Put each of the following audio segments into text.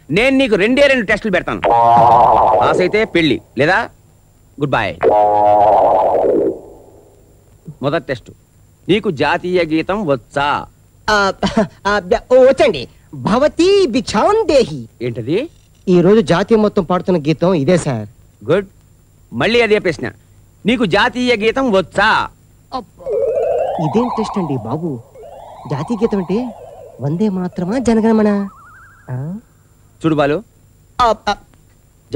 నేను నీకు 2 టెస్టులు పెడతాను. పాస్ అయితే పెళ్లి, లేదా గుడ్ బై. మొదటి టెస్ట్, నీకు జాతీయ గీతం వచ్చా? వచ్చండి. భవతి భిక్షాం దేహి. ఏంటది? ఈ రోజు జాతీయం మొత్తం పాడుతున్న గీతం ఇదే సార్. గుడ్. మళ్ళీ అదే ప్రశ్న, నీకు జాతీయ గీతం వచ్చా? ఇదేం టెస్ట్ అండి బాబు? జాతీయ గీతం అంటే వందే మాత్రమా జనగణమన? చూడు బాలు,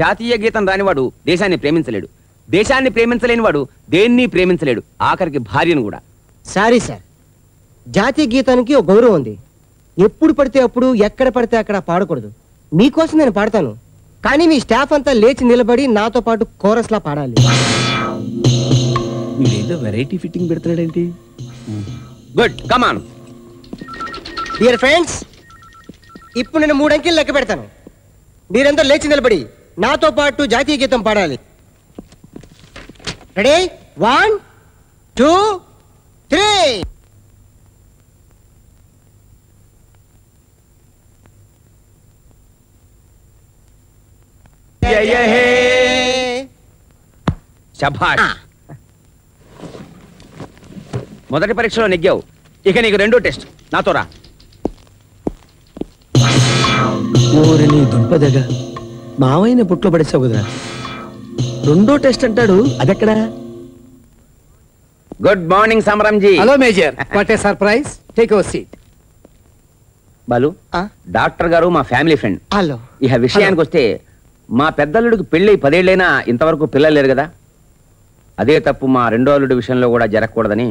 జాతీయ గీతం రానివాడు దేశాన్ని ప్రేమించలేడు, దేశాన్ని ప్రేమించలేని వాడు దేన్ని ప్రేమించలేడు, ఆఖరికి భార్యను కూడా. సారీ సార్, జాతీయ గీతానికి ఒక గౌరవం ఉంది. ఎప్పుడు పడితే అప్పుడు ఎక్కడ పడితే అక్కడ పాడకూడదు. మీకోసం నేను పాడతాను, కానీ మీ స్టాఫ్ అంతా లేచి నిలబడి నాతో పాటు కోరస్ లా పాడాలి. వీడేదో వెరైటీ ఫిట్టింగ్ పెడతాడేంటి? Good, come on. Dear friends, ఇప్పుడు నేను 3 అంకెలు లెక్క పెడతాను. మీరందరూ లేచి నిలబడి నాతో పాటు జాతీయ గీతం పాడాలి. రెడీ? 1 2 3. శభాష్. మొదటి పరీక్షలో నెగ్గావు, ఇక నీకు 2వ టెస్ట్. నాతో రా. నీ దుంపదగా మావైన పుట్లో పడేసావు కుదరా. 2వ టెస్ట్ అంటాడు, అదెక్కడా? Good morning Samaramji. Hello major, what a surprise. Take your seat. Balu, doctor గారు మా ఫ్యామిలీ ఫ్రెండ్. హలో. ఇక విషయానికి వస్తే, మా పెద్దల్లుడికి పెళ్ళి 10 ఏళ్ళైనా ఇంతవరకు పిల్లలు లేరు కదా. అదే తప్పు మా 2వ అల్లుడి విషయంలో కూడా జరగకూడదని.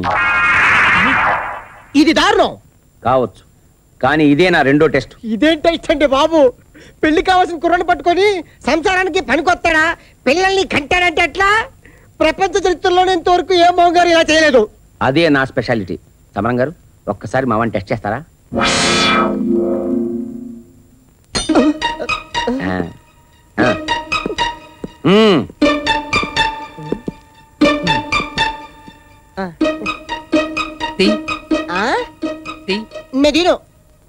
ఇది దారుణం కావచ్చు, కానీ ఇదే నా 2వ టెస్ట్. ఇదేం టెస్ట్ అంటే బాబు? పెళ్లి కావాల్సిన కుర్రను పట్టుకొని సంసారానికి పనికొస్తాడా? పిల్లల్ని కంటాడంటే ఎట్లా? ప్రపంచ చరిత్రలోనే ఇంతవరకు ఏ మోగారు ఇలా చేయలేదు. అదే నా స్పెషాలిటీ. సమరం గారు, ఒక్కసారి మా వాడిని టెస్ట్ చేస్తారా?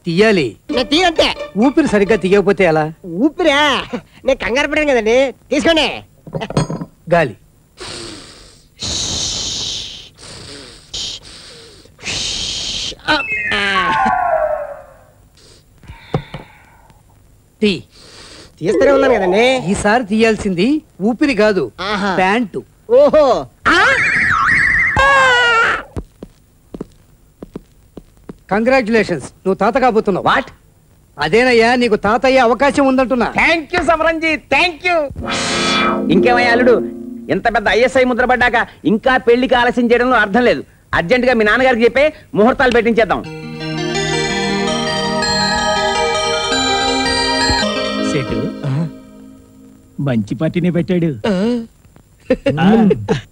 తీయాలి. నేను తీయంటే ఊపిరి సరిగ్గా తీయకపోతే ఎలా? ఊపిరా? నేను కంగారు పడాను కదండి. తీసుకోండి. గాలి. తీస్తూనే ఉన్నాను కదండి. ఈసారి తీయాల్సింది ఊపిరి కాదు, ప్యాంటు. ఓహో, కంగ్రాచులేషన్స్, నువ్వు తాత కాబోతున్నావు. వాట్? అదేనయ్యా, నీకు తాతయ్య అవకాశం ఉందంటున్నా. Thank you Samaramji, thank you. ఇంకేమయ్యా అల్లుడు, ఎంత పెద్ద ISI ముద్ర పడ్డాక ఇంకా పెళ్లికి ఆలస్యం చేయడంలో అర్థం లేదు. అర్జెంట్ గా మీ నాన్నగారికి చెప్పే ముహూర్తాలు పెట్టించేద్దాం. సెటు మంచి పార్టీనే పెట్టాడు.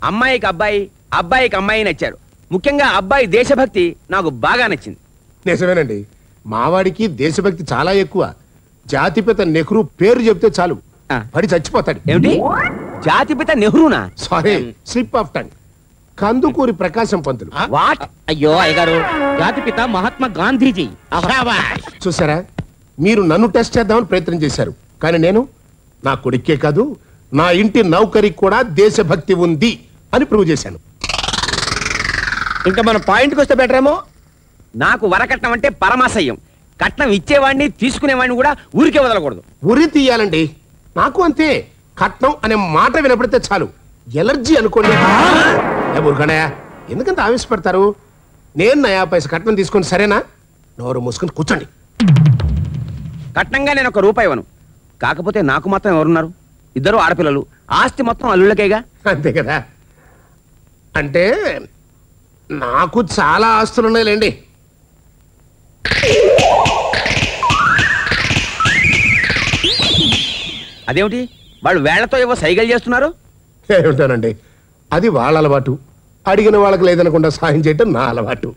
అమ్మాయికి అబ్బాయి, అబ్బాయికి అమ్మాయి నచ్చారు. ముఖ్యంగా అబ్బాయి దేశభక్తి నాకు బాగా నచ్చింది. నిజమేనండి, మావాడికి దేశభక్తి చాలా ఎక్కువ. జాతిపిత నెహ్రూ పేరు చెప్తే చాలు పడి చచ్చిపోతాడు. ఏమిటి? జాతిపిత నెహ్రూనా? Sorry, slip of tongue. Kandukuri Prakasam Pantulu. What? అయ్యో అయ్యగారు, జాతిపిత మహాత్మా గాంధీజీ. చూసారా, మీరు నన్ను టెస్ట్ చేద్దామని ప్రయత్నం చేశారు, కానీ నేను నా కొడుకే కాదు, నా ఇంటి నౌకరికి కూడా దేశభక్తి ఉంది అని ప్రూవ్ చేశాను. ఇంకా మన పాయింట్కి వస్తే బెటర్ ఏమో. నాకు వరకట్నం అంటే పరమాశయం. కట్నం ఇచ్చేవాడిని తీసుకునేవాడిని కూడా ఊరికే వదలకూడదు. ఉరి తీయాలండి. నాకు అంతే. కట్నం అనే మాట వినపడితే చాలు ఎలర్జీ అనుకోండి. ఊరుకనయా, ఎందుకంత ఆవేశపడతారు? నేను 9 పైసా కట్నం తీసుకొని, సరేనా? నోరు మూసుకొని కూర్చోండి. కట్నంగా నేను 1 రూపాయి ఇవ్వను. కాకపోతే నాకు మాత్రం ఎవరున్నారు? 2 ఆడపిల్లలు. ఆస్తి మొత్తం అల్లుళ్ళకేగా. అంతే కదా. అంటే నాకు చాలా ఆస్తులున్నాయిలేండి. అదేమిటి, వాళ్ళు వేళ్లతో ఏవో సైగలు చేస్తున్నారు? ఏమిటానండి, అది వాళ్ళ అలవాటు. అడిగిన వాళ్ళకి లేదనకుండా సాయం చేయటం నా అలవాటు.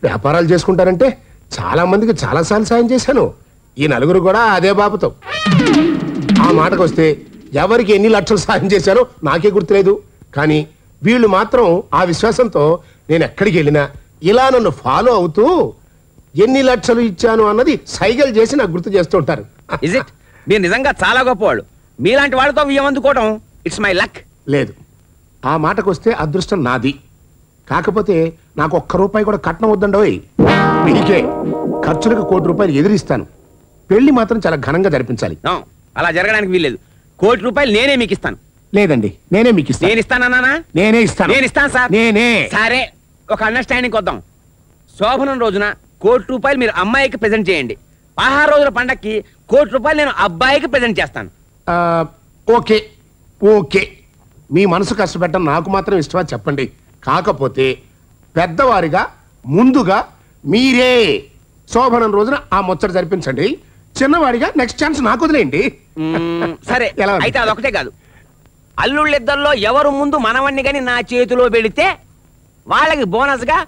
వ్యాపారాలు చేసుకుంటారంటే చాలా మందికి చాలాసార్లు సాయం చేశాను. ఈ నలుగురు కూడా అదే బాబుతో. ఆ మాటకు వస్తే ఎవరికి ఎన్ని లక్షలు సాయం చేశానో నాకే గుర్తులేదు. కానీ వీళ్ళు మాత్రం ఆ విశ్వాసంతో నేను ఎక్కడికి వెళ్ళినా ఇలా నన్ను ఫాలో అవుతూ ఎన్ని లక్షలు ఇచ్చాను అన్నది సైగలు చేసి నాకు గుర్తు చేస్తూ ఉంటారు. మీరు నిజంగా చాలా గొప్పవాళ్ళు. మీలాంటి వాళ్ళతో వియ్యం అందుకోవడం ఇట్స్ మై లక్. లేదు, ఆ మాటకు వస్తే అదృష్టం నాది. కాకపోతే నాకు ₹1 కూడా కట్నం వద్దండోయ్. మీకే ఖర్చులకు ₹1 ఎదిరిస్తాను. పెళ్లి మాత్రం చాలా ఘనంగా జరిపించాలి. No, అలా జరగడానికి వీల్లేదు. ₹1 నేనే మీకు ఇస్తాను. లేదండి, నేనే మీకు ఇస్తాను. నేను ఇస్తానన్నా? నేనే ఇస్తాను. నేను ఇస్తాను సార్. నేనే. సరే, ఒక అండర్స్టాండింగ్ వద్దాం. శోభనం రోజున ₹1 మీరు అమ్మాయికి ప్రెజెంట్ చేయండి. 16 రోజుల పండక్కి ₹1 నేను అబ్బాయికి ప్రెజెంట్ చేస్తాను. ఓకే ఓకే, మీ మనసు కష్టపెట్టడం నాకు మాత్రం ఇష్టమా చెప్పండి. కాకపోతే పెద్దవారిగా ముందుగా మీరే శోభనం రోజున ఆ ముచ్చట జరిపించండి. చిన్నవాడిగా నెక్స్ట్ ఛాన్స్ నాకు వదిలేయండి. సరే, ఎలా ఉంది? అయితే అదొకటే కాదు, అల్లుళ్ళిద్దరిలో ఎవరు ముందు మనవణ్ణి గని నా చేతిలో పెడితే వాళ్ళకి బోనస్ గా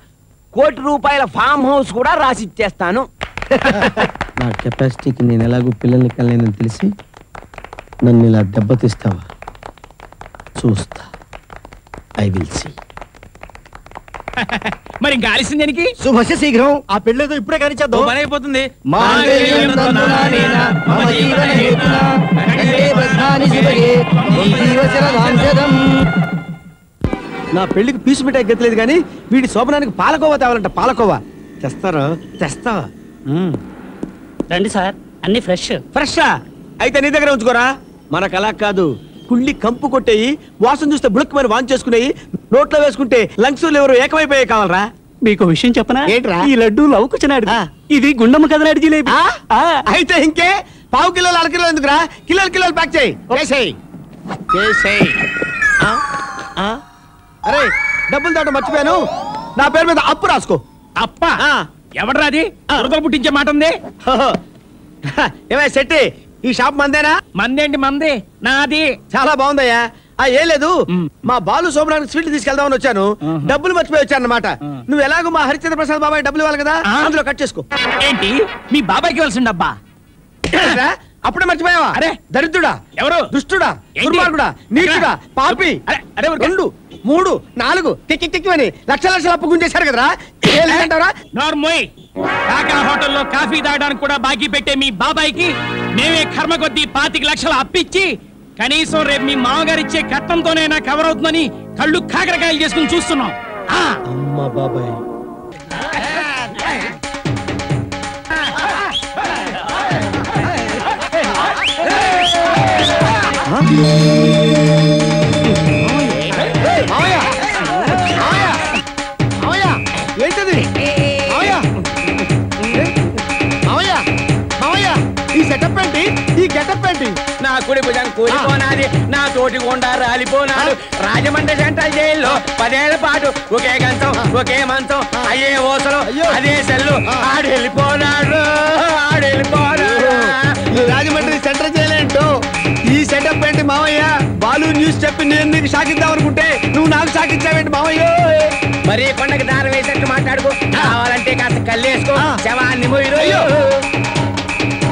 ₹1 ఫామ్ హౌస్ కూడా రాసిచ్చేస్తాను. నా కెపాసిటీకి నేను ఎలాగో పిల్లల్ని కలేనని తెలిసి నన్ను ఇలా దెబ్బతీస్తావా? చూస్తా. I will see. మరి ఇంకా ఆలస్యం దేనికి? శుభస్య శీఘ్రం. ఆ పెళ్ళేదో ఇప్పుడే కానిచ్చేద్దాం. పని అయిపోతుంది. నా పెళ్లికి పీసు మిఠాయి గతిలేదు కానీ వీడి శోభనానికి పాలకోవా తేవాలంట. పాలకోవా తెస్తారా? తెస్తావా? రండి సార్, అన్ని ఫ్రెష్. ఫ్రెషా? అయితే నీ దగ్గర ఉంచుకోరా. మనకు అలా కాదు, కుళ్ళి కంపు కొట్టేయి, వాసన చూస్తే బుడక్కమని వాన్ చేసుకునేయి, నోట్లో వేసుకుంటే లంగ్స్ ఎవరు ఏకమైపోయే కావాలరా. మీకు విషయం చెప్పనా? ఏంట్రా? ఈ లడ్డు లవుకుచనాడు, ఇది గుండమ్మ కదనాడు జిలేబీ. అయితే ఇంకే పావు కిలోలు 1/2 కిలో ఎందుకురా? కిలోలు ప్యాక్ చేయి. అరే, డబ్బులు దాట మర్చిపోయాను. నా పేరు మీద అప్పు రాసుకో. అప్ప ఎవడ్రా అది? వరదలు పుట్టించే మాట ఉంది. ఏమై శెట్టి, ఈ షాప్ మందేనా? మందేంటి మంది? నాది. చాలా బాగుందయ్యా. ఏం లేదు, మా బాలు శోభనానికి స్వీట్ తీసుకెళ్దామని వచ్చాను. డబ్బులు మర్చిపోయి వచ్చాను అన్నమాట. నువ్వు ఎలాగో మా హరిచంద్ర ప్రసాద్ బాబాయ్ డబ్బులు ఇవ్వాలి కదా, అందులో కట్ చేసుకో. ఏంటి మీ బాబాయ్కి ఇవ్వాల్సిన డబ్బా? అప్పుడే మర్చిపోయావా? అరే దరిద్రుడా, ఎవరు? దుష్టుడా, దుర్మార్గుడా, నీచుడా, పాపి. 2 3 4 టిక్కి లక్షల అప్పు గుంజేశారు కదరా. నార్మోయ్, కాకా హోటల్లో కాఫీ తాగడానికి కూడా బాకీ పెట్టే మీ బాబాయ్కి మేమే కర్మ కొద్దీ 25 లక్షలు అప్పిచ్చి కనీసం రేపు మీ మామగారు ఇచ్చే కట్నంతోనైనా కవర్ అవుతుందని కళ్ళు కాకరకాయలు చేసుకుని చూస్తున్నాం. అమ్మా బాబాయ్, ఏంటది? ఈ సెటప్ ఏంటి? ఈ గెటప్ ఏంటి? నా కుడి భుజం కూలిపోనాది, నా తోటి గుండా రాలిపోనాడు. రాజమండ్రి సెంట్రల్ జైల్లో 10 ఏళ్ల పాటు ఒకే గంతం ఒకే మంచం అయ్యే ఓసలు అదే సెల్లు. ఆడెళ్ళిపోనాడు. రాజమండ్రి సెంట్రల్ జైలు ఏంటో, ఈ సెటప్ ఏంటి మావయ్య? బాలు న్యూస్ చెప్పి నేను నీకు షాకిద్దాం అనుకుంటే నువ్వు నాకు షాకిచ్చావేంటి మావయ్య? మరి కొండకి దారం వేసేట్టు మాట్లాడుకో. కావాలంటే కాస్త కల్లేసుకో, శవాన్ని మొయ్యరు.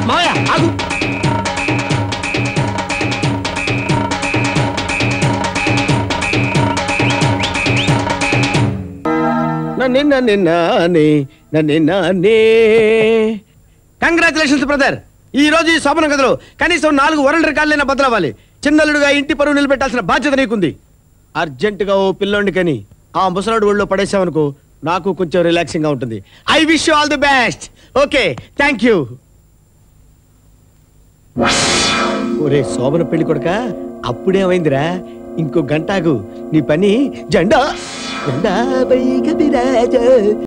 మావయ్య ఆగు. Congratulations brother. ఈ రోజు ఈ శోభన గదిలో కనీసం 4 వరల్డ్ రికార్డులైనా బదులవ్వాలి. చిన్నలుడుగా ఇంటి పరువు నిలబెట్టాల్సిన బాధ్యత నీకుంది. అర్జెంటుగా ఓ పిల్లోండి కని ఆ ముసలాడు ఒళ్ళో పడేసావనుకో, నాకు కొంచెం రిలాక్సింగ్ గా ఉంటుంది. I wish you all the best. Okay, thank you. ఒరే శోభన పెళ్లి కొడుక, అప్పుడేమైందిరా? ఇంకో గంటాగు, నీ పని జెండా.